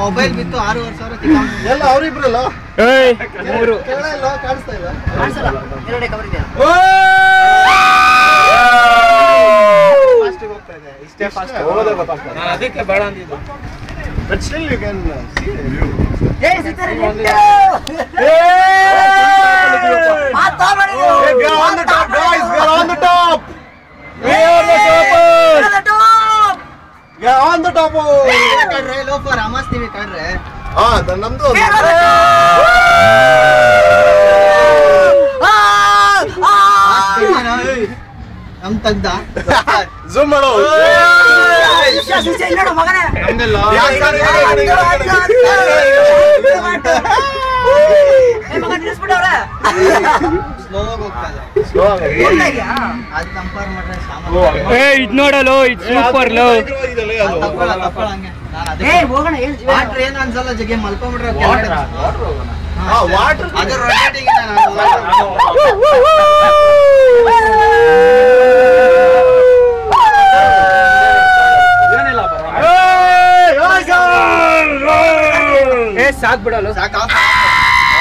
mobile ಬಿತ್ತು 6,500 ಎಲ್ಲ ಅವರಿಬ್ರಲ್ಲ ಮೂರು ಕಾಣಿಸ್ತಾ ಇಲ್ಲ ಎರಡೇ ಕವರ್ ಇದೆ ಹೋಗ್ತಾ ಇದೆ ಇಷ್ಟೇ ಫಾಸ್ಟ್ ಹೋಗೋದಲ್ಲ ಫಾಸ್ಟ್ ನಾನು ಅದಕ್ಕೆ ಬೇಡ ಅಂದಿದ್ದು but still you can see the view we are on the top guys we are on the top we are the top we are on the top ಕಡ್ರೆ ಲೋಫರ್ ಅಮಾಸ್ TV ಕಡ್ರೆ ನಮ್ದು ನಮ್ ತಗ್ದ zoom ಮಾಡು ಮಗನೇ ನಮ್ದೆಲ್ಲ ಸ್ಲೋ ಹೋಗ್ತದೆ ಅದು ಕಂಪೇರ್ ಮಾಡ್ರೆ ಸಾಮಾನ್ಯ ಇದು ನೋಡಲು ಇದು ಸೂಪರ್ ಲೋ ತಪ್ಪಳ ಹಂಗೆ ವಾಟರ್ ಏನು ಅನ್ಸಲ್ಲ ಜಗ್ಗೆ ಮಲ್ಕೊಂಡ್ಬಿಟ್ರೆ ವಾಟರ್ ಅದು ರೊಟೇಟಿಂಗ್ ಸಾಕ್ ಬಿಡಲು ಸಾಕು